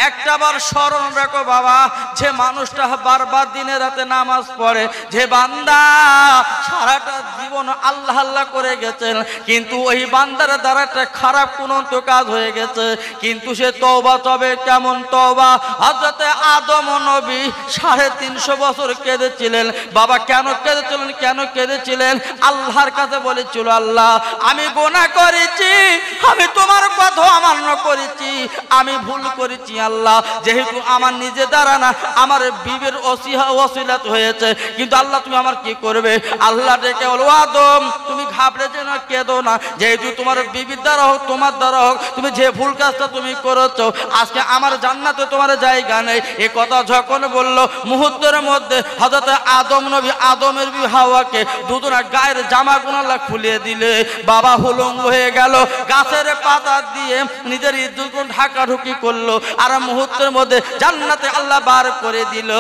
একটাবার স্মরণ রাখো বাবা, যে মানুষটা বারবার দিনে রাতে নামাজ পড়ে, যে বান্দা সারাটা জীবন আল্লাহ আল্লাহ করে গেছেন, কিন্তু ওই বান্দার দ্বারা একটা খারাপ কোন তো কাজ হয়ে গেছে, কিন্তু সে তওবা, তবে কেমন তওবা? হযরত আদম নবী 350 বছর কেঁদেছিলেন। বাবা কেন কেঁদেছিলেন? কেন কেঁদেছিলেন? আল্লাহর কাছে বলেছিল, আল্লাহ আমি গুনাহ করেছি, আমি তোমার কথা অমান্য করেছি, আমি ভুল করেছি আল্লাহ, যেহেতু আমার নিজে দ্বারা না, আমার বিবির ওসিলাত হয়েছে, কিন্তু আল্লাহ তুমি আমার কি করবে? আল্লাহ ডেকে বলো, আদম তুমি ঘাবড়ে যেও না, কেঁদো না, যেহেতু তোমার বিবির দ্বারা হোক, তোমার দ্বারা হোক, তুমি যে ভুল কাজটা তুমি করেছো, আজকে আমার জান্নাতে তোমার জায়গা নেই। এই কথা যখন বললো, মুহূর্তের মধ্যে হযরত আদম নবী আদমের বিবি হাওয়াকে দুজনের গায়ের জামাগুলো আল্লাহ খুলিয়ে দিলে, বাবা হুলঙ্গ হয়ে গেল, গাছের পাতা দিয়ে নিজের ইজ্জত ঢাকাঢুকি করলো, আর মুহূর্তের মধ্যে জান্নাতে আল্লাহ বার করে দিল।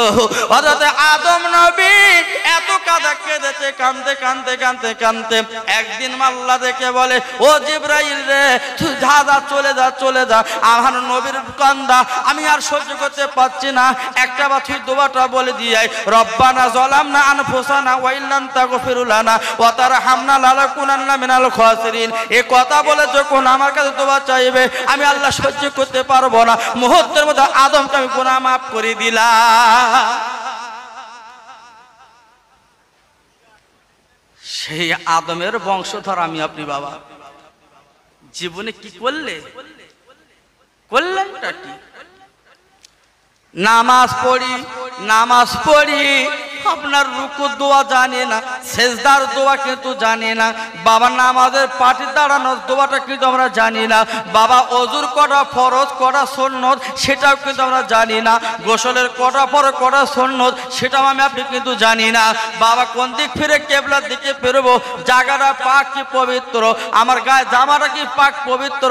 হযরত আদম নবী এত কাঁদা কেঁদেছে, কাঁদতে কাঁদতে কাঁদতে কাঁদতে একদিন আল্লাহ দেখে বলে, ও জিবরাইল রে, তুই যা যা, চলে যা, চলে যা, আমার নবীর কান্দা আমি আর সহ্য করতে পারছি না, একটা বা তুই দোয়াটা বলে দিয়ে, রব্বানা যালামনা আনফুসানা ওয়া ইল্লাম তাগফির লানা ওয়া তারহামনা লানাকুনান্না মিনাল খাসিরিন। এই কথা বলে যখন আমার কাছে দোয়া চাইবে, আমি আল্লাহ সহ্য করতে পারবো না, মুহূর্তের মধ্যে আদমকে আমি গুনাহ মাফ করে দিলাম। সেই আদমের বংশধর আমি আপনি বাবা, জীবনে কি করলে? করলেনটা কি? নামাজ পড়ি, নামাজ পড়ি, আপনার রুকু দোয়া জানে না, সেজদার দোয়া কিন্তু জানি না বাবা, নামাজের পাটি দাঁড়ানোর দোয়াটা কিন্তু আমরা জানি না বাবা, ওযুর কটা ফরজ কটা সুন্নত সেটাও কিন্তু আমরা জানি না, গোসলের কটা ফরজ কটা সুন্নত সেটাও আমি আপনি কিন্তু জানি না বাবা। কোন দিক ফিরে কিবলার দিকে ফিরবো, জায়গাটা পাক কি পবিত্র, আমার গায়ে জামাটা কি পাক পবিত্র,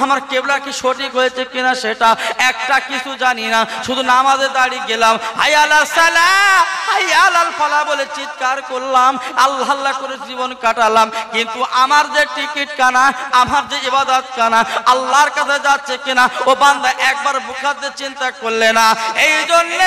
আমার কিবলা কি সঠিক হয়েছে কিনা সেটা একটা কিছু জানি না, শুধু নামাজে দাঁড়িয়ে গেলাম, হাইয়া আলাস সালাহ হাইয়া আলাল ফালাহ বলে চিৎকার করলাম, আল্লাহ আল্লাহ করে জীবন কাটালাম, কিন্তু আমার যে টিকিট কানা, আমার যে ইবাদত কানা আল্লাহর কাছে যাচ্ছে কিনা ও বান্দা একবার বুখাতে চিন্তা করলে না। এই জন্য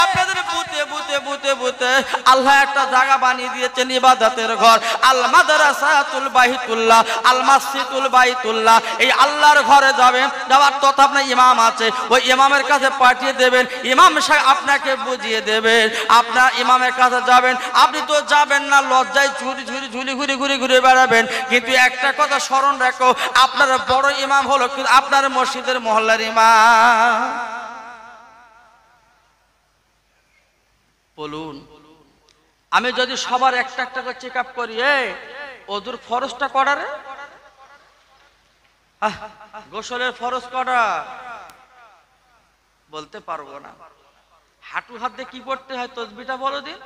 আপনাদের বুতে বুতে বুতে বুতে আল্লাহ একটা জায়গা বানিয়ে দিয়েছেন ইবাদতের ঘর, আল মাদ্রাসাতুল বাইতুল্লাহ, আল মসজিদুল বাইতুল্লাহ। এই আল্লাহর ঘরে যাবেন, যাওয়ার তথা আপনার ইমাম আছে, ওই ইমামের কাছে পাঠিয়ে দেবেন, ইমাম সাহেব আপনাকে বুঝিয়ে দেবেন, আপনার ইমামের কাছে যাবেন, আপনি তো যাবেন না, লজ্জায় ঝুরি ঝুরি ঝুলি ঘুরে ঘুরে ঘুরে বেড়াবেন, কিন্তু একটা কথা স্মরণ রাখো, আপনার বড় ইমাম হলো কিন্তু আপনার মসজিদের মহল্লার ইমাম। বলুন, আমি যদি সবার একটা একটা করে চেক আপ করি, ওদের ফরজটা কটা রে, গোসলের ফরজ কটা বলতে পারবো না, হাঁটু হাত দিয়ে কি পড়তে হয় তসবিটা বলো দিন,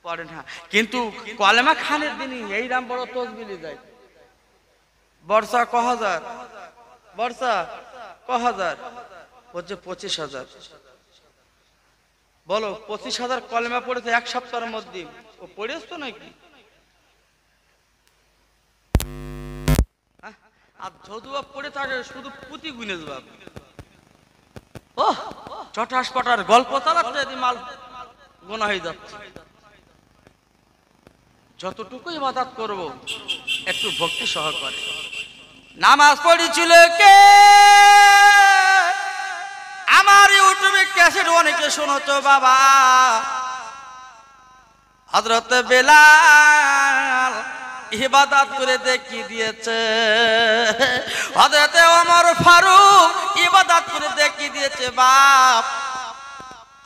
পড়ে না, কিন্তু কলেমা খানের দিনই এই রাম বড় তসবিলি যায়, বর্ষা ক হাজার, বর্ষা ক হাজার, হচ্ছে 25,000, বলো 25,000 কলেমা পড়েছে এক সপ্তাহের মধ্যে, ও পড়েছ তো নাকি? আর যদুয়া পড়ে থাকে শুধু পুঁতি গুনে জবাব, ও চটাস পটার গল্প চালাচ্ছে, মাল গোনা হয়ে যাচ্ছে। যতটুকু ইবাদত করব একটু ভক্তি সহকারে। নামাজ পড়েছিল কে? আমার ইউটিউবে ক্যাসেট অনেকে শুনতো বাবা, হযরত বেলাল ইবাদত করে দেখিয়ে দিয়েছে, হযরত ওমর ফারুক ইবাদত করে দেখিয়ে দিয়েছে বাপ,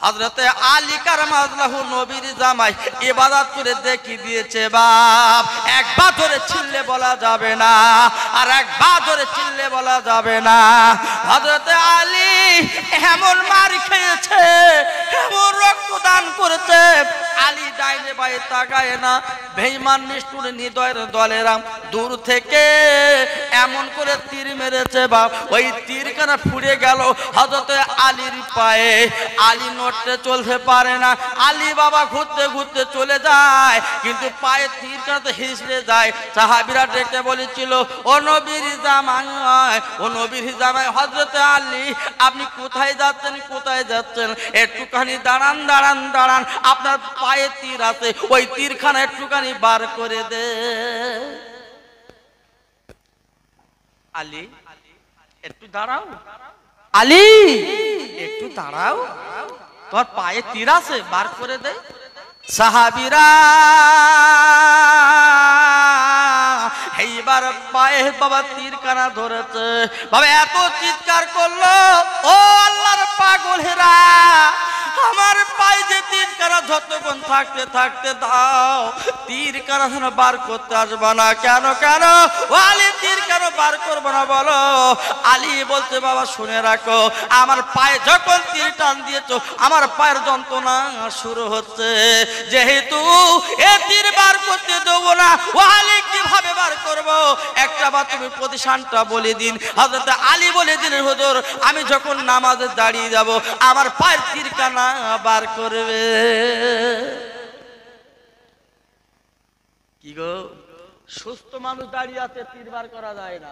হযরত আলী কারামাল্লাহু নবীর জামাই ইবাদত করে দেখিয়ে দিয়েছে বাপ। একবার ধরে চিল্লে বলা যাবে না, আর একবার ধরে চিল্লে বলা যাবে না। হযরত আলী এমন মার খেয়েছে, এমন রক্তদান করেছে, আলী ডাইনে বায়ে তাকায় না। বেঈমান নিষ্ঠুর নিদয়ের দলেরা দূর থেকে এমন করে তীর মেরেছে বাপ, ওই তীরখানা ফুড়ে গেল হযরতে আলীর পায়ে। আলী নড়তে চলতে পারে না। আলী বাবা ঘুরতে ঘুরতে চলে যায়, কিন্তু পায়ে তীরখানাতে হিসড়ে যায়। সাহাবীরা ডেকে বলেছিল, ও নবীর জামাই, ও নবীর জামাই হযরতে আলী, আপনি কোথায় যাচ্ছেন, কোথায় যাচ্ছেন? একটুখানি দাঁড়ান দাঁড়ান দাঁড়ান, আপনার পায়ে তীর আছে, ওই তীরখানা একটুখানি বার করে দে। আলী একটু দাঁড়াও, আলী একটু দাঁড়াও, তোমার পায়ে তীর আছে, বার করে দে। সাহাবীরা এইবার পায়ে বাবা তীরখানা ধরেছে। বাবা এত চিৎকার করলো, ও আল্লাহর পাগলেরা, আমার পায়ে যে তীরখানা যতক্ষণ থাকতে থাকতে দাও, তীরখানা যেন বার করতে আসবে না। কেন কেন ও আলী তীরখানা বার করবো না বলো? আলী বলতে, বাবা শুনে রাখো, আমার পায়ে যখন তীর টান দিয়েছো, আমার পায়ের যন্ত্রণা শুরু হচ্ছে। যেহেতু এ তীর বার করতে দেবো না, ও আলী কিভাবে বার করবো? একটা বার তুমি প্রতিষ্ঠানটা বলে দিন। হযরত আলী বলে দিলেন, হুজুর আমি যখন নামাজে দাঁড়িয়ে যাব, আমার পায়ের তীরখানা বার করবে। কি গো, সুস্থ মানুষ দাঁড়িয়ে আছে, তীর বার করা যায় না?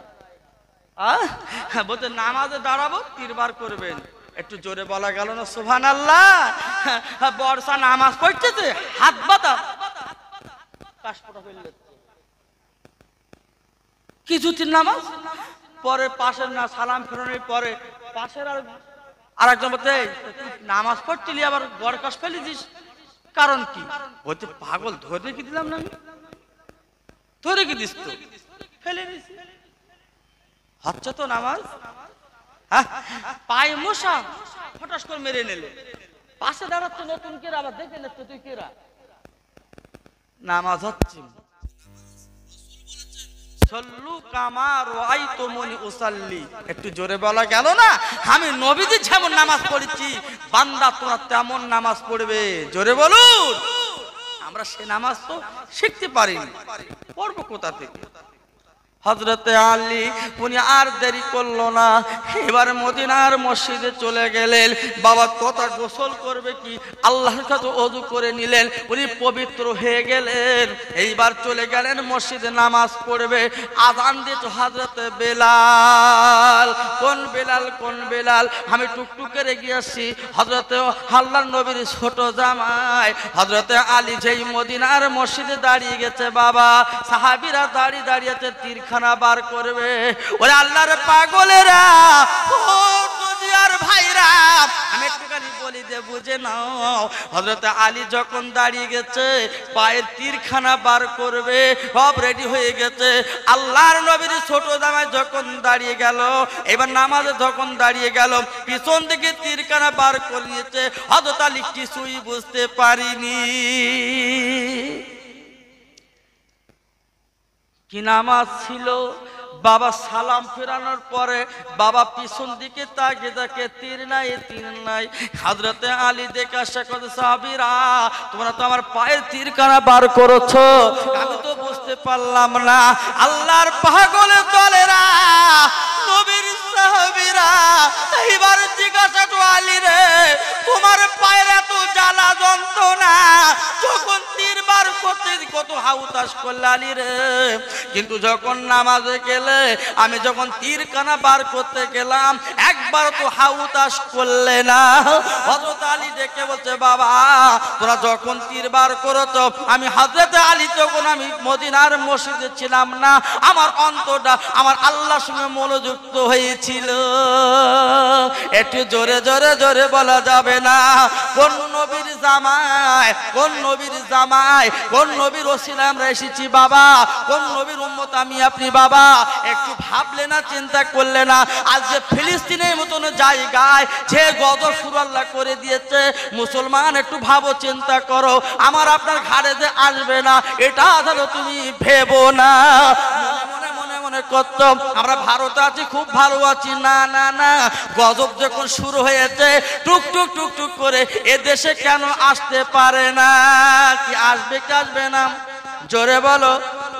বলতে নামাজে দাঁড়াবো, তীর বার করবেন। একটু জোরে বলা গেল না সুবহানাল্লাহ? বর্ষা নামাজ পড়তেছে, হাত বাতা কাশপটা ফেললে কিছুদিন নামাজ পরে পাশের না সালাম ফেরানোর পরে পাশের আর একজন বলতে, নামাজ পড়ছিলি আবার বরকাশ ফেলেছিস, কারণ কি? বলতে, পাগল ধরে কি দিলাম না, ধরে কি দিস তো, ফেলে দিস, হচ্ছে তো নামাজ। পায়ে মশা হঠাৎ করে মেরে নিলে, পাশে দাঁড়াচ্ছে নতুন কেরা, আবার দেখে নিচ্ছে তুই কেরা, নামাজ হচ্ছে। একটু জোরে বলা গেল না? আমি নবীজি যেমন নামাজ পড়েছি, বান্দা তোরা তেমন নামাজ পড়বে। জোরে বলুন। আমরা সে নামাজ তো শিখতে পারিনি, পড়বো কোথা থেকে? হযরতে আলী উনি আর দেরি করলো না, এবার মদিনার মসজিদে চলে গেলেন। বাবা কথা গোসল করবে কি, আল্লাহর কাছে ওযু করে নিলেন, উনি পবিত্র হয়ে গেলেন। এইবার চলে গেলেন মসজিদে নামাজ পড়বে। আযান দিত হযরতে বেলাল। কোন বেলাল? কোন বেলাল? আমি টুকটুক করে গিয়েছি। হযরতে আল্লাহর নবীর ছোট জামাই হযরতে আলী যেই মদিনার মসজিদে দাঁড়িয়ে গেছে, বাবা সাহাবীরা দাঁড়িয়ে দাঁড়িয়েছে, তীর বার করবে। ওরে আল্লাহর পাগলেরা, ও দুনিয়ার ভাইরা, আমি একটুখানি বলি যে বুঝে নাও। হযরত আলী যখন দাঁড়িয়ে গেছে, পায়ের তীরখানা বার করবে, সব রেডি হয়ে গেছে। আল্লাহর নবীর ছোট জামাই যখন দাঁড়িয়ে গেল, এবার নামাজে যখন দাঁড়িয়ে গেল, পিছন থেকে তীরখানা বার করে নিয়েছে। হযরত আলী কিছুই বুঝতে পারিনি। কি নামাজ ছিল? বাবা সালাম ফেরানোর পরে বাবা পিছন দিকে তাকিয়ে দেখে তীর নাই, তীর নাই। হযরতে আলী দেখে আসা কথা, সাহাবীরা তোমরা তো আমার পায়ের তীরখানা বার করেছো, আমি তো বুঝতে পারলাম না। আল্লাহর পাগলের দলেরা, নবীর সাহাবীরা এইবার জিজ্ঞাসা তো, আলী রে তোমার পায়ের এত জ্বালা যন্ত্রণা, যখন তীর বার করতে কত হাউতাস করলে আলী রে, কিন্তু যখন নামাজে গেলে, আমি যখন তীরখানা বার করতে গেলাম, একবার তো হাউতাস করলে না। হযরত আলী ডেকে বলছে, বাবা তোরা যখন তীর বার করেছো, আমি হযরত আলী তখন আমি মদিনার মসজিদে ছিলাম না, আমার অন্তরটা আমার আল্লাহর সঙ্গে মনোযুক্ত হয়েছিল। একটু জোরে জোরে জোরে বলা যাবে না? কোন নবীর জামাই, কোন নবীর জামাই, কোন নবীর ওসিলায় আমরা এসেছি বাবা, কোন নবীর উম্মত আমি আপনি বাবা, একটু ভাবলে না, চিন্তা করলে না? আজ যে ফিলিস্তিনের মতন জায়গায় যে গজব শুরু আল্লাহ করে দিয়েছে, মুসলমান একটু ভাবো, চিন্তা করো, আমার আপনার ঘাড়ে যে আসবে না, এটা যেন তুমি ভেবো না। মনে মনে মনে করতো আমরা ভারতে আছি, খুব ভালো আছি। না না না, গজব যখন শুরু হয়েছে টুক টুক টুক টুক করে এ দেশে কেন আসতে পারে না? কি আসবে কি আসবে না? জোরে বলো,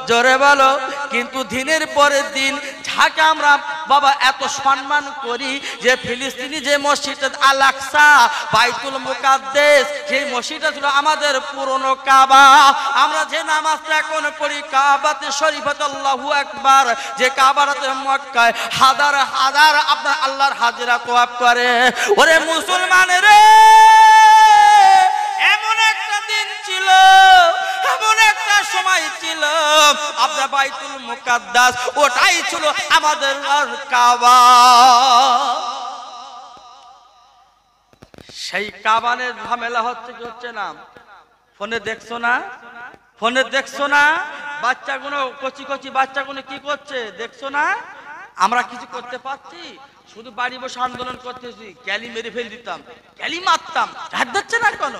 জোরে বলো। কিন্তু দিনের পরে দিন যাকে আমরা বাবা এত সম্মান করি, যে ফিলিস্তিনি যে মসজিদ আল আকসা বাইতুল মুকাদ্দাস, সেই মসজিদটা ছিল আমাদের পুরনো কাবা। আমরা যে নামাজটা এখন পড়ি কাবাতে শরীফাত আল্লাহু আকবার, যে কাবাতে মক্কায় হাজার হাজার আপনার আল্লাহর হাজিরা তোয়াফ করে। ওরে মুসলমানের এমন একটা দিন ছিল, এমন একটা সময় ছিল, আপনার বাইতুল মুকাদ্দাস ওটাই ছিল আমাদের কাবা। সেই কাবানের ঝামেলা হচ্ছে কি হচ্ছে না? ফোনে দেখছো না? ফোনে দেখছো না? বাচ্চাগুলো কচি কচি বাচ্চাগুলো কি করছে দেখছো না? আমরা কিছু করতে পারছি? শুধু বাড়ি বসে আন্দোলন করতেছি, ক্যালি মেরে ফেল দিতাম, ক্যালি মারতাম, ঝাড় দিচ্ছে না কেন?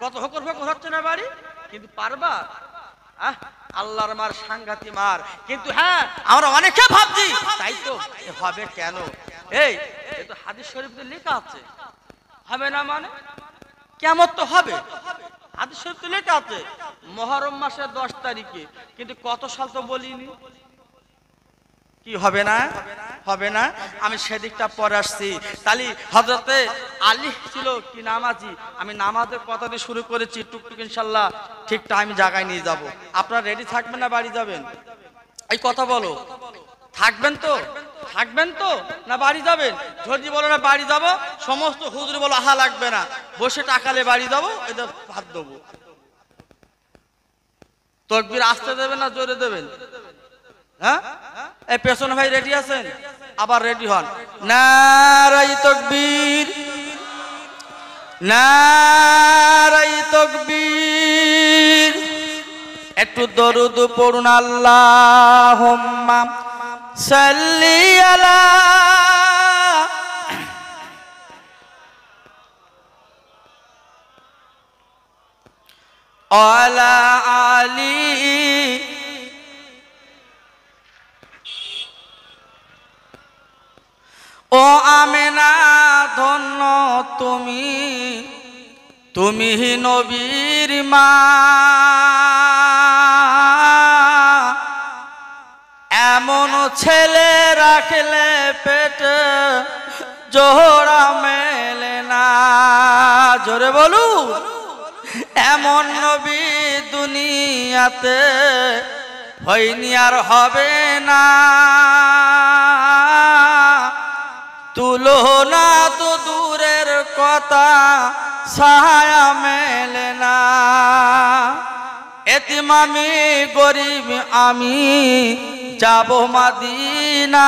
কত হকর ফকর হচ্ছে না বাড়ি, কিন্তু পারবা? আল্লাহর মার সাংঘাতি মার। কিন্তু হ্যাঁ, আমরা অনেকে ভাবছি তাই তো হবে কেন? এই তো হাদিস শরীফে লেখা আছে, হবে না মানে কিয়ামত তো হবে। হাদিস শরীফে লেখা আছে মুহররম মাসের 10 তারিখে, কিন্তু কত সাল তো বলিনি। কি হবে না? হবে না। আমি সেদিকটা পরে আসছি। তাহলে হযরতে আলী ছিল কি নামাজি। আমি নামাজের কথা দিয়ে শুরু করেছি, টুকটুক ইনশাআল্লাহ ঠিক টাইম জায়গায় নিয়ে যাব। আপনারা রেডি থাকবেন না বাড়ি যাবেন? এই কথা বলো, থাকবেন তো? থাকবেন তো না বাড়ি যাবেন? যদি বলো না বাড়ি যাব, সমস্ত হুজুর বলো আহা লাগবে না, বসে টাকালে বাড়ি যাবো, এটা ভাত দেবো। তাকবীর আসতে দেবেন না জোরে দেবেন? হ্যাঁ, এই পেছনে ভাই রেডি আছেন? আবার রেডি হন। নারায়ে তাকবীর, নারায়ে তাকবীর। একটু দরুদ পড়ুন। আল্লাহুম্মা সাল্লি আলা আলা আলি ও আমেনা ধন্য তুমি, তুমি নবীর মা। এমন ছেলে রাখলে পেটে জোড়া মেলে না। জোরে বলু, এমন নবী দুনিয়াতে হয়নি আর হবে না। তুলনা তো দূরের কথা, ছায়া মেলে না। এতিম আমি গরিব আমি যাব মদিনায়,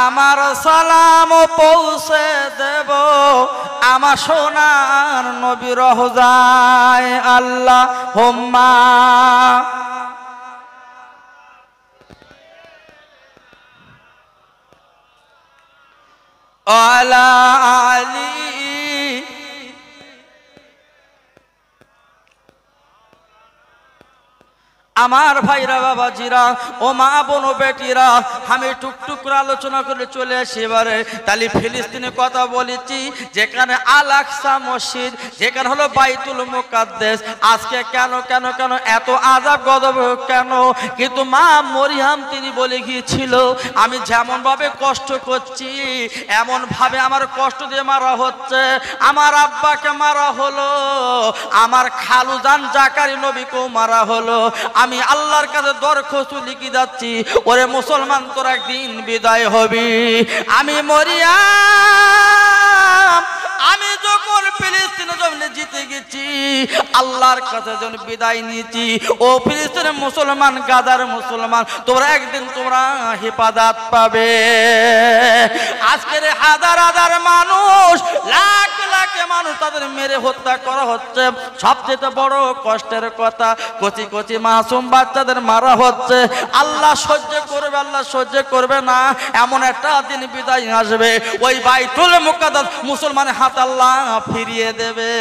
আমার সালাম পৌঁছে দেব আমার সোনার নবী রওজায়। আল্লাহুম্মা আলা আলি। আমার ভাইরা বাবাজিরা ও মা বোন বেটিরা, আমি টুকটুক করে আলোচনা করে চলে আসি এবারে। তাহলে ফিলিস্তিনের কথা বলেছি, যেখানে আল আকসা মসজিদ, যেখানে হলো বাইতুল মুকাদ্দাস। আজকে কেন কেন কেন এত আযাব গজব কেন? কিন্তু মা মরিয়ম তিনি বলে গিয়েছিল, আমি যেমন ভাবে কষ্ট করছি, এমন ভাবে আমার কষ্ট দিয়ে মারা হচ্ছে। আমার আব্বাকে মারা হলো, আমার খালুজান জাকারি নবীকেও মারা হলো। আমি আল্লাহর কাছে দরখাস্ত লিখে যাচ্ছি, ওরে মুসলমান তোর একদিন বিদায় হবি। আমি মরিয়ম, আমি যখন ফিলিস্তিনে জমিনে জিতে গেছি, আল্লাহর কাছে যখন বিদায় নিয়েছি, ও ফিলিস্তিনের মুসলমান, গাজার মুসলমান, তোমরা একদিন তোমরা হেফাজত পাবে। আজকের হাজার হাজার মানুষ, লাখ লাখ মানুষ মানুষ তাদের মেরে হত্যা করা হচ্ছে। সবচেয়ে বড় কষ্টের কথা, কচি কচি মাসুম বাচ্চাদের মারা হচ্ছে। আল্লাহ সহ্য করবে, আল্লাহ সহ্য করবে না, এমন একটা দিন বিদায় আসবে, ওই বাইতুল মুকাদ্দাস মুসলমানের হাত আল্লাহ ফিরিয়ে দেবে।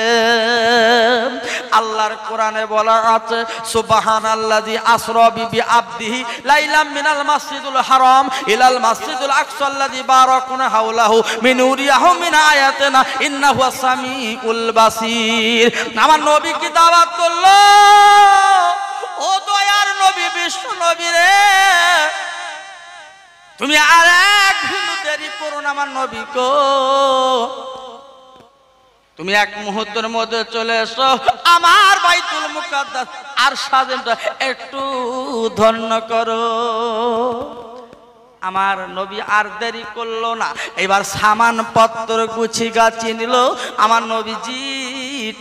আল্লাহর কোরআনে বলা আছে, সুবহানাল্লাযী আসরা বিআবদিহি লাইলাম মিনাল মাসজিদুল হারাম ইলাল মাসজিদুল আকসা আল্লাযী বারাকনা হাওলাহু মিনুরিয়াহু মিন আয়াতিনা ইন্নাহু সামিউল বাসীর। আমার নবী কি দাওয়াত করলো, ও দয়ার নবী, বিশ্ব নবী রে, তুমি আর এক বিন্দু দেরি করো না আমার নবী গো, তুমি এক মুহূর্তের মধ্যে চলে এসো আমার বাইতুল মুকাদ্দাস আর সাজেনটা একটু ধন্য করো। আমার নবী আর দেরি করলো না, এবার সামান পত্র গুছি গাছি নিল, আমার নবীজি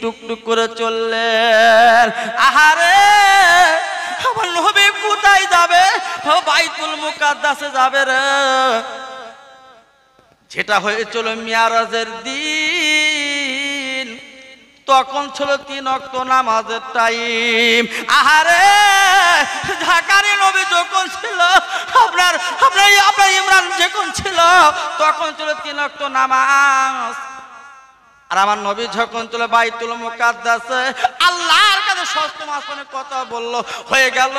টুকটুক করে চললেন। আহারে আমার নবী কোথায় যাবে, বাইতুল মুকাদ্দাসে যাবে রে। যেটা হয়েছিল মিয়ারাজের দিন, তখন ছিল 3 ওয়াক্ত নামাজের টাইম। আহারে ঢাকারি নবী যখন ছিল, আপনার ইমরান যখন ছিল, তখন ছিল 3 ওয়াক্ত নামাজ। আর আমার নবী যখন চলে বাইতুল মুকাদ্দাসে, আল্লাহর কাছে সপ্তম আসমানে কথা বলল, হয়ে গেল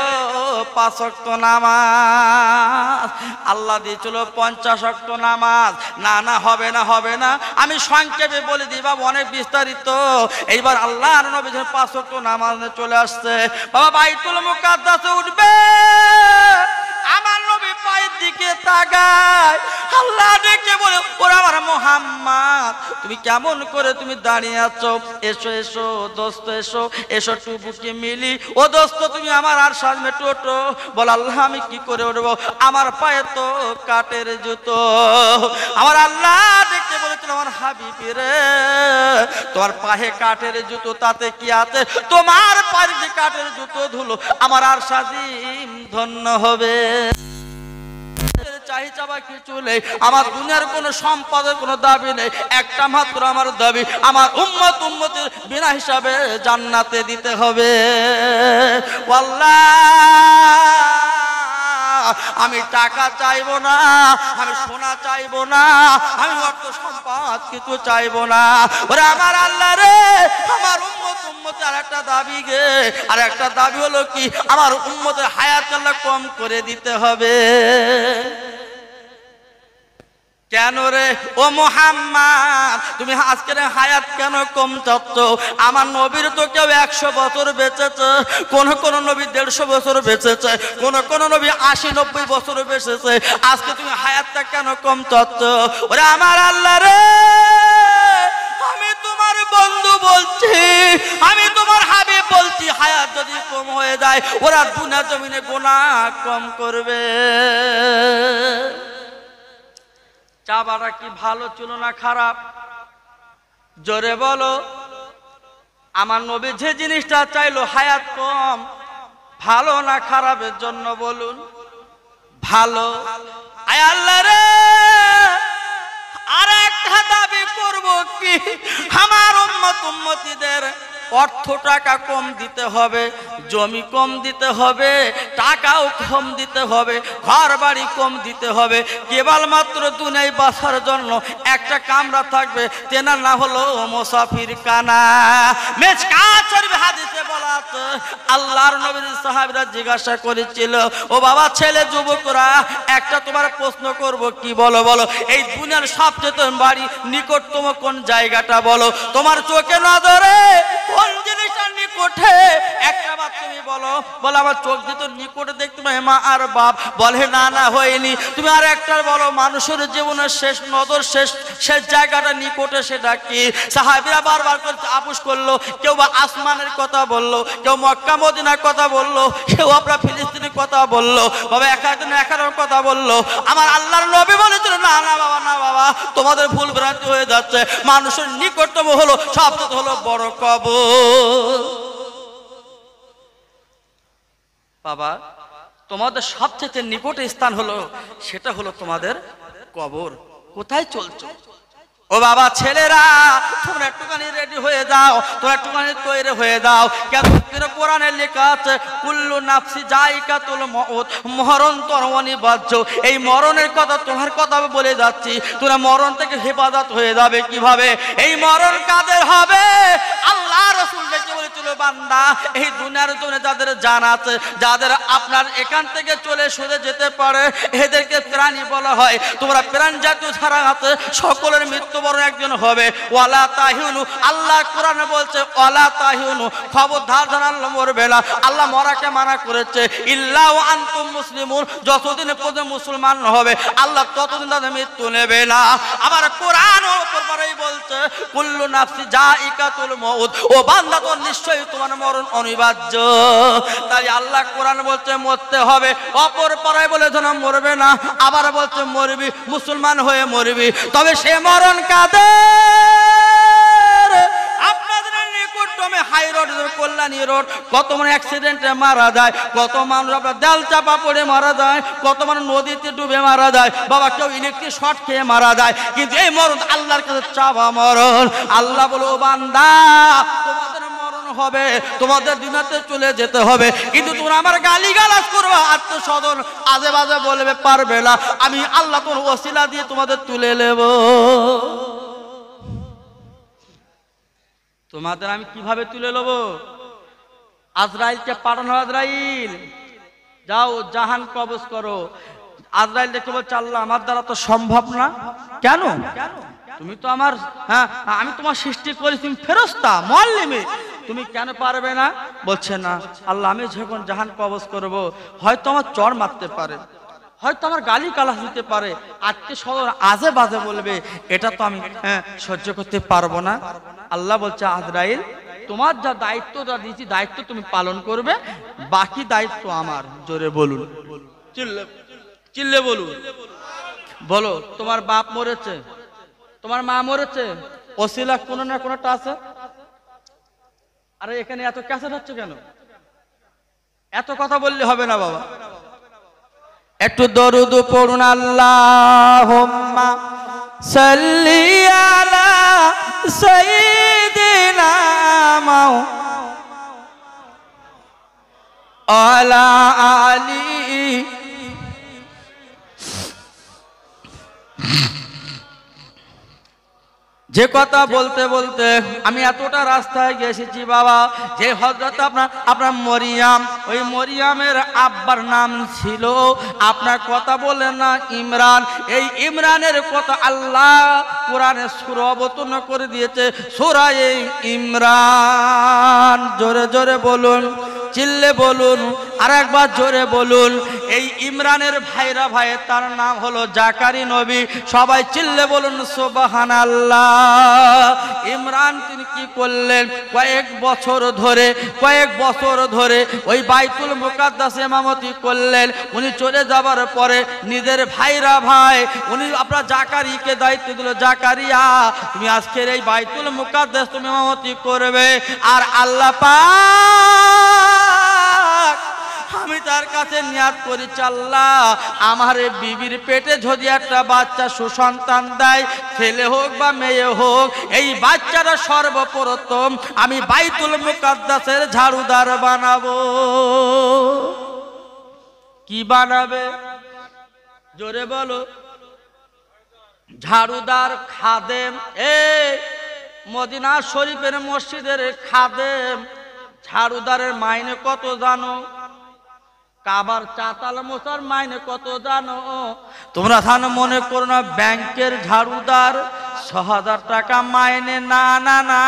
5 ওয়াক্ত নামাজ। আল্লাহ দিয়েছিল 50 ওয়াক্ত নামাজ। না না, হবে না, হবে না, আমি সংক্ষেপে বলে দিই বাবা, অনেক বিস্তারিত। এইবার আল্লাহর নবী যখন 5 ওয়াক্ত নামাজ চলে আসছে, বাবা বাইতুল মুকাদ্দাসে উঠবে, আমার নবী পায়ের দিকে তাকায়, আল্লাহ ডেকে বলে, ওরা আমার মুহাম্মদ, তুমি কেমন করে তুমি দাঁড়িয়ে আছো, এসো এসো দোস্ত, এসো এসো টুবুকি মিলি, ও দোস্ত তুমি আমার আর সামনে টোটো। বল আল্লাহ আমি কি করে উঠবো, আমার পায়ে তো কাঠের জুতো। আমার আল্লাহ ডেকে বলেছিল, আমার হাবিবি রে, তোমার পায়ে কাঠের জুতো তাতে কি আছে, তোমার পায়ে যে কাঠের জুতো ধুলো আমার আর সাজিম ধন্য হবে। চাহি চাবা কিছু নেই, আমার দুনিয়ার কোন সম্পদের কোন দাবি নেই, একটা মাত্র আমার দাবি, আমার উম্মতের বিনা হিসাবে জান্নাতে দিতে হবে। আল্লাহ আমি টাকা চাইবো না, আমি সোনা চাইবো না, আমি অর্থ সম্পদ কিছু চাইবো না। ওরে আমার আল্লাহ রে, আমার উম্মতের আর একটা দাবি গে, আর একটা দাবি হলো কি, আমার উম্মতের হায়াত আল্লাহ কম করে দিতে হবে। কেন রে ও মুহাম্মদ, তুমি আজকের হায়াত কেন কম চাচ্ছ? আমার নবীর তো কেউ 100 বছর বেঁচেছে, কোন কোন নবী 150 বছর বেঁচেছে, কোন কোন নবী 80-90 বছর বেঁচেছে, আজকে তুমি হায়াতটা কেন কম চাচ্ছ? ওরে আমার আল্লাহ রে, আমি তোমার বন্ধু বলছি, আমি তোমার হাবিব বলছি, হায়াত যদি কম হয়ে যায়, ওরা দুনিয়া জমিনে গুনাহ কম করবে। চাবাটা কি ভালো ছিল না খারাপ? জোরে বলো। আমার নবী যে জিনিসটা চাইলো হায়াত কম, ভালো না খারাপের জন্য বলুন? ভালো। আয় আল্লাহ রে, আর একটা দাবি করব কি, আমার উম্মতিদের অর্থ টাকা কম দিতে হবে, জমি কম দিতে হবে, টাকাও কম দিতে হবে, ঘর বাড়ি কম দিতে হবে, কেবলমাত্র দুনিয়ায় বাঁচার জন্য একটা কামরা থাকবে, তেনা না হলো মুসাফির কানা। মেশকাত শরীফে হাদিসে বলা আছে, আল্লাহর নবীর সাহাবীরা জিজ্ঞাসা করেছিল, ও বাবা ছেলে যুবকরা, একটা তোমার প্রশ্ন করব, কি বলো বলো, এই দুনিয়ার সবচেয়ে বাড়ি নিকটতম কোন জায়গাটা বলো, তোমার চোখে নজরে কোন জিনিসটা নিকটে, একটা বার তুমি বলো। বলে আমার চোখ দিয়ে তো নিকটে দেখতে পাই মা আর বাপ। বলে না না হয়নি, তুমি আর একটা বলো, মানুষের জীবনের শেষ নজর শেষ জায়গাটা নিকটে, সেটা কি? সাহাবীরা বারবার করে আপোষ করলো, কেউ বা আসমানের কথা বললো, কেউ মক্কা মদিনার কথা বললো, কেউ আপনার ফিলিস্তিনের কথা বললো, বাবা একজন একার কথা বললো। আমার আল্লাহর নবী বলেছিল, না না বাবা, না বাবা, তোমাদের ভুল ভ্রান্তি হয়ে যাচ্ছে, মানুষের নিকটতম হলো সবচেয়ে হলো বড় কবর। বাবা তোমাদের সবচেয়ে নিকটে স্থান হলো, সেটা হলো তোমাদের কবর। কোথায় চলছো? ও বাবা ছেলেরা তোমরা একটুখানি রেডি হয়ে যাও, তোমরা একটুখানি তৈরি হয়ে যাও। কেন কোরআনে লেখা আছে কুল্লু নাফসি যায়িকাতুল মউত, মরণ তো অনিবার্য। এই মরণের কথা তোমার কথা বলে যাচ্ছি, তোমরা মরণ থেকে হেফাজত হয়ে যাবে কিভাবে? এই মরণ কাদের হবে? আল্লাহ রাসূল ডেকে বলেছিল বান্দা এই দুনিয়ার জন্য যাদের জান আছে, যাদের আপনার এখান থেকে চলে সরে যেতে পারে, এদেরকে প্রাণী বলা হয়। তোমরা প্রাণ জাতীয় ছাড়া আছে সকলের মৃত্যুবরণ একজন হবে। ওয়ালা তাহিনু, আল্লাহ কোরআনে বলছে ওয়ালা তাহিনু, খবরদার জানাল মরবে না। আল্লাহ মরাকে মানা করেছে ইল্লা ওয়া আনতুম মুসলিমুন, যতদিন পর্যন্ত মুসলমান হবে আল্লাহ ততদিন তাদের মৃত্যু নেবে না। আবার কোরআন পরেই বলছে কুল্লু নাফসি যায়িকাতুল মউত, ও বান্দা তো নিশ্চয়ই তোমার মরণ অনিবার্য। তাই আল্লাহ কোরআন বলছে মরতে হবে, অপর পরায় বলে না মরবে না, আবার বলছে মরবি, মুসলমান হয়ে মরবি। তবে সে মরণ কাদের? আপনাদের নিকটমে হাই রোড, কল্যাণী রোড, কত মানুষ অ্যাক্সিডেন্টে মারা যায়, কত মানুষ আপনার দেল চাপা পড়ে মারা যায়, কত মানুষ নদীতে ডুবে মারা যায়, বাবা কেউ ইলেকট্রিক শর্ট খেয়ে মারা যায়। কিন্তু এই মরণ আল্লাহর কাছে চাওয়া মরণ। আল্লাহ বলো বান্দা তোমাদের মরণ হবে, তোমাদের দুনিয়াতে চলে যেতে হবে, কিন্তু তোমরা আমার গালিগালাজ করবে, আত্মসদন আজে বাজে বলবে পারবে না। আমি আল্লাহ তোমার ওসিলা দিয়ে তোমাদের তুলে নেব। তোমাদের আমি কিভাবে তুলে নেব? আজরাইলকে পাঠানো, আজরাইল যাও জাহান কবজ করো। আজরাইল দেখে বলছে আল্লাহ আমার দ্বারা তো সম্ভব না। কেন? তুমি তো আমার, হ্যাঁ আমি তোমার সৃষ্টি করি, তুমি ফেরেশতা মুআল্লিমে, তুমি কেন পারবে না? বলছে না আল্লাহ আমি যখন জাহান কবজ করব হয়তো আমার চর মারতে পারে, হয়তো আমার গালি গালাজ দিতে পারে, আজকে সদর আজে বাজে বলবে, এটা তো আমি সহ্য করতে পারবো না। আল্লাহ বলছে আজরাইল তোমার যা দায়িত্বটা দিয়েছি দায়িত্ব তুমি পালন করবে, বাকি দায়িত্ব আমার। জোরে বলুন, চিল্লে বলুন। বলো তোমার বাপ মরেছে, তোমার মা মরেছে, ওসিলা কোনো না কোনোটা আছে। আরে এখানে এত ক্যাসেট হচ্ছে কেন? এত কথা বললে হবে না বাবা। একটু দরুদ পড়ুন, আল্লাহুম্মা সাল্লি আলা সাইয়্যিদিনা আলা আলি। যে কথা বলতে বলতে আমি এতটা রাস্তায় গেছি বাবা, যে হযরত আপনার মরিয়াম, ওই মরিয়ামের আব্বার নাম ছিল আপনার কথা বলেন না ইমরান। এই ইমরানের কথা আল্লাহ কোরআনে সূরা অবতীর্ণ করে দিয়েছে, সূরা ইমরান। জোরে জোরে বলুন, চিল্লে বলুন, আর একবার জোরে বলুন। এই ইমরানের ভাইরা ভাই তার নাম হলো জাকারি নবী। সবাই চিল্লে বলুন সুবহানাল্লাহ। ইমরান তিনি কি করলেন? কয়েক বছর ধরে ওই বাইতুল মুকাদ্দাসে ইমামতি করলেন। উনি চলে যাবার পরে নিজের ভাইরা ভাই উনি আপনার জাকারিকে দায়িত্ব দিল, জাকারিয়া তুমি আজকের এই বাইতুল মুকাদ্দাস তুমি ইমামতি করবে। আর আল্লাহ পাক আমি তার কাছে নিয়াত করেছি আল্লাহ আমার বিবির পেটে যদি একটা বাচ্চা সুসন্তান দেয়, ছেলে হোক বা মেয়ে হোক, এই বাচ্চাটা সর্বপ্রথম আমি বাইতুল মুকাদ্দাসের ঝাড়ুদার বানাবো। কি বানাবে? জোরে বলো। ঝাড়ুদার, খাদেম। এই মদিনা শরীফের মসজিদের খাদেম ঝাড়ুদারের মাইনে কত জানো? কাবার চাতাল মোছার মাইনে কত জানো? তোমরা থানো মনে করো না ব্যাংকের ঝাড়ুদার ৬০০০ টাকা মাইনে। না না না,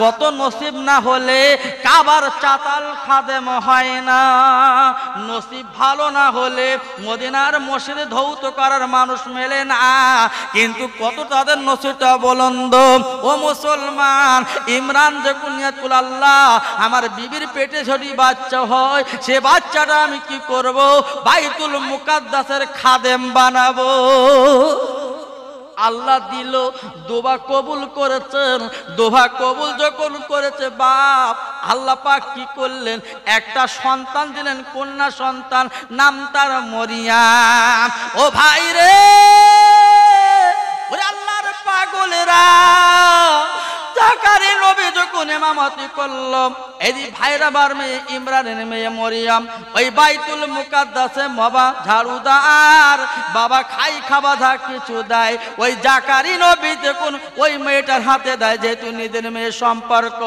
কত নসিব না হলে কাবার চাতাল খাদেম হয় না। নসিব ভালো না হলে মদিনার মসজিদে ধৌত করার মানুষ মেলে না। কিন্তু কত তাদের নসিবটা বুলন্দ। ও মুসলমান, ইমরান যখন নিয়ত করল আল্লাহ আমার বিবির পেটে যদি বাচ্চা হয়, সে বাচ্চাটা আমি কি করব? বাইতুল মুকাদ্দাসের খাদেম বানাবো। আল্লাহ দিল, দোয়া কবুল করেছেন। দোয়া কবুল যখন করেছে বাপ, আল্লাহ পাক কি করলেন? একটা সন্তান দিলেন, কন্যা সন্তান, নাম তার মরিয়াম। ও ভাই রে, ওরে আল্লাহর পাগলেরা, ইমামতি করলো এই ভাইরাবার মেয়ে ইমরানের মেয়ে মরিয়াম ওই বাইতুল মুকাদ্দাসে বাবা ঝাড়ুদার বাবা খাই খাওয়া দা কিছু দেয় ওই জাকারি নবী দেখুন ওই মেয়েটার হাতে দেয় যেহেতু নিজের মেয়ে সম্পর্ক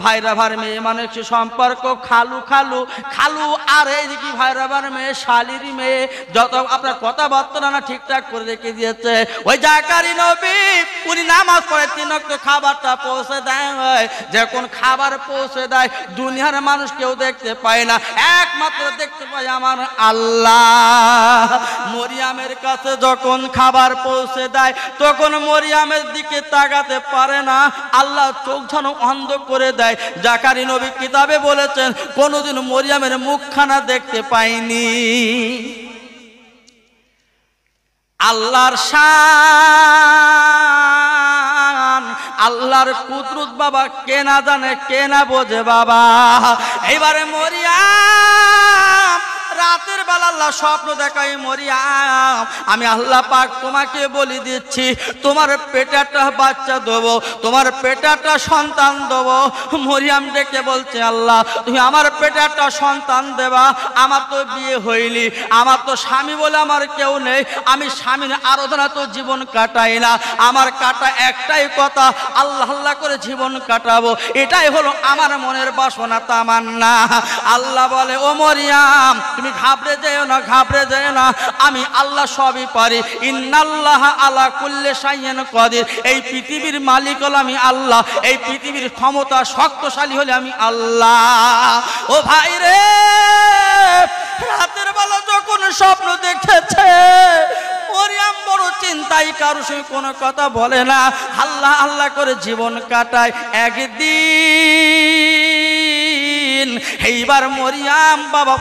ভাইরাবার মেয়ে মানে সম্পর্ক খালু খালু খালু আর এইদিকে ভাইরাবার মেয়ে শালির মেয়ে যত আপনার কথাবার্তা না ঠিকঠাক করে রেখে দিয়েছে ওই জাকারি নবী উনি নামাজ পড়ে 3 ওয়াক্ত খাবারটা পৌঁছে দেয় যখন খাবার পৌঁছে দেয় দুনিয়ার মানুষ কেউ দেখতে পায় না একমাত্র দেখতে পায় আমার আল্লাহ মরিয়ামের কাছে যখন খাবার পৌঁছে দেয় তখন মরিয়ামের দিকে তাকাতে পারে না আল্লাহ চোখ যেন অন্ধ করে দেয় জাকারি নবী কিতাবে বলেছেন কোনোদিন মরিয়ামের মুখখানা দেখতে পায়নি আল্লাহর শান আল্লাহর কুদরত বাবা কে না জানে কে না বোঝে বাবা এইবারে মরিয়াম রাতের বেলা আল্লাহ স্বপ্ন দেখায় মরিয়াম আমি আল্লাহ পাক তোমাকে বলি দিচ্ছি তোমার পেটে একটা বাচ্চা দেবো তোমার পেটে একটা সন্তান দেবো মরিয়াম ডেকে বলছে আল্লাহ তুমি আমার পেটে একটা সন্তান দেবা আমার তো বিয়ে হইলি আমার তো স্বামী বলে আমার কেউ নেই আমি স্বামীর আরাধনা তো জীবন কাটাই না আমার কাটা একটাই কথা আল্লাহ আল্লাহ করে জীবন কাটাবো এটাই হলো আমার মনের বাসনা তামান্না আল্লাহ বলে ও মরিয়াম তুমি ঘাবড়ে যেও না ঘাবড়ে যেও না আমি আল্লাহ সবই পারি ইন্নাল্লাহ আলা কুল্লি শাইইন কাদির এই পৃথিবীর মালিক হলো আমি আল্লাহ এই পৃথিবীর ক্ষমতা শক্তিশালী হলে আমি আল্লাহ ও ভাই রে রাতের বেলা যখন স্বপ্ন দেখেছে মরিয়াম বড় চিন্তায় কারোর সঙ্গে কোনো কথা বলে না আল্লাহ আল্লাহ করে জীবন কাটায় একদিন এইবার মরিয়াম বাবা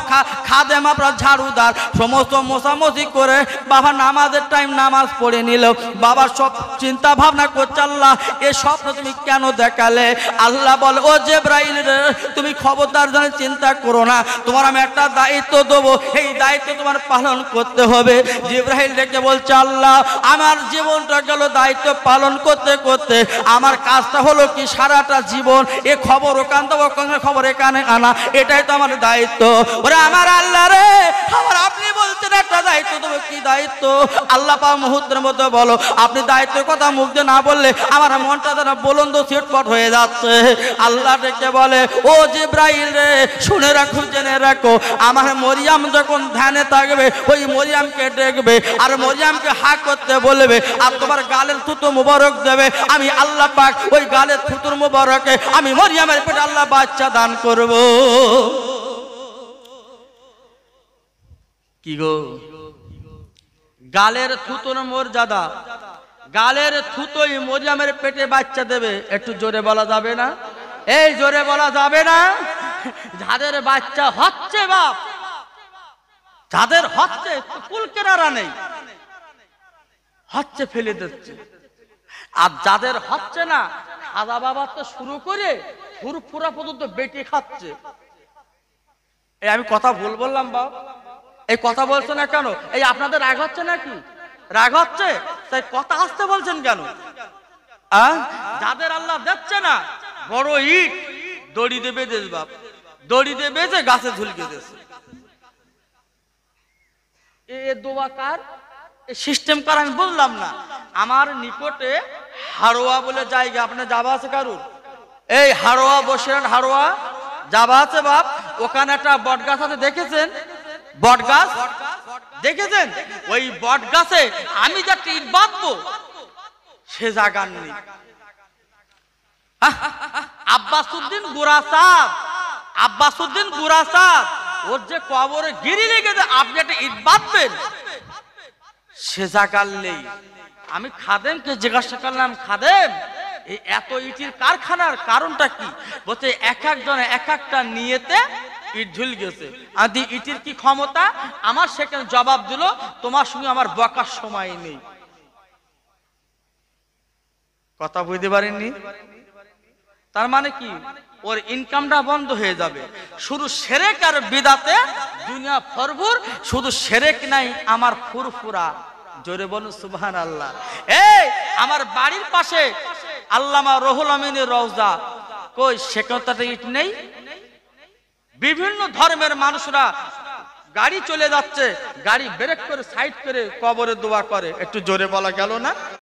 খাদেম আপনার ঝাড়ুদার সমস্ত মোছামুছি করে বাবা নামাজের টাইম নামাজ পড়ে নিল বাবা সব চিন্তা ভাবনা করছে আল্লাহ এ স্বপ্ন তুমি কেন দেখালে আল্লাহ বলে ও জিবরাইল রে তুমি খবরদার জানে চিন্তা করো না তোমার আমি একটা দায়িত্ব দেবো এই দায়িত্ব তোমার পালন করতে হবে জিবরাইল ডেকে বলছে আল্লাহ আমার জীবনটা গেল দায়িত্ব পালন করতে করতে আমার কাজটা হলো কি সারাটা জীবন এ খবর ওখান দেবো খবর এখানে আনা এটাই তো আমার দায়িত্ব ওরে আমার আল্লাহ রে আমার আপনি বলছেন একটা দায়িত্ব দেবো কি দায়িত্ব আল্লাহ পাক মুহূর্তের মধ্যে বলো আপনি দায়িত্বের কথা মুখ দিয়ে না বললে আমার মনটা যেন বলন্দ ছিটপট হয়ে যাচ্ছে আল্লাহ ডেকে বলে ও জিবরাইল রে শুনে রাখো জেনে রাখো আমার মরিয়াম যখন ধ্যানে থাকবে ওই মরিয়ামকে দেখবে আর মরিয়ামকে হা করতে বলবে আর তোমার গালের থুতু মুবারক দেবে আমি আল্লাহ পাক ওই গালের থুতুর মুবারকে আমি মরিয়ামের পেটে আল্লাহ বাচ্চা দান করব কি গো গালের থুতুর মর্যাদা গালের থুতোই মরিয়ামের পেটে বাচ্চা দেবে একটু জোরে বলা যাবে না এই জোরে বলা যাবে না যাদের বাচ্চা হচ্ছে বাপ যাদের হচ্ছে কুল কেনারা নেই হচ্ছে ফেলে দিচ্ছে আর যাদের হচ্ছে না খাদা বাবা তো শুরু করে ফুরফুরা পর্যন্ত বেটে খাচ্ছে এই আমি কথা ভুল বললাম বাপ এই কথা বলছে না কেন এই আপনাদের রাগ হচ্ছে নাকি রাগ হচ্ছে তাই কথা আসতে বলছেন কেন যাদের আল্লাহ দিচ্ছে না বড় ইট দড়ি দিয়ে বেঁধে বাপ দড়ি দিয়ে বেঁধে গাছে ঝুলকে দিয়েছে এ দোয়া কার সিস্টেম কার আমি বললাম না আমার নিকটে হারোয়া বলে জায়গা আপনি যাবা আছে কারুর এই হারোয়া বসিরহাট হারোয়া যাবা আছে বাপ ওখানে একটা বট গাছ আছে দেখেছেন বট গাছ দেখেছেন ওই বট গাছে আমি যা ইট বাঁধবো সে জায়গা নেই আব্বাসউদ্দিন গুরাসাদ আব্বাসউদ্দিন গুরাসাদ ওর যে কবরে গিরি লেগেছে আপনি একটা ইট বাঁধবেন সে জায়গা নেই আমি খাদেমকে জিজ্ঞাসা করলাম খাদেম এই এত ইটির কারখানার কারণটা কি বলছে এক একজনে এক একটা নিয়েতে ইট ঝুল গেছে আদি ইটির কি ক্ষমতা আমার সেখানে জবাব দিল তোমার সঙ্গে আমার বকার সময় নেই কথা বুঝতে পারেননি তার মানে কি ওর ইনকামটা বন্ধ হয়ে যাবে শুধু শিরক আর বিদআতে দুনিয়া ভরপুর শুধু শিরক নাই আমার ফুরফুরা জোরে বলুন সুবহানাল্লাহ এই আমার বাড়ির পাশে আল্লামা রুহুল আমিনের রওজা কই সেকতাতে ইট নেই। বিভিন্ন ধর্মের মানুষরা গাড়ি চলে যাচ্ছে, গাড়ি ব্রেক করে সাইড করে কবরে দোয়া করে, একটু জোরে বলা গেল না?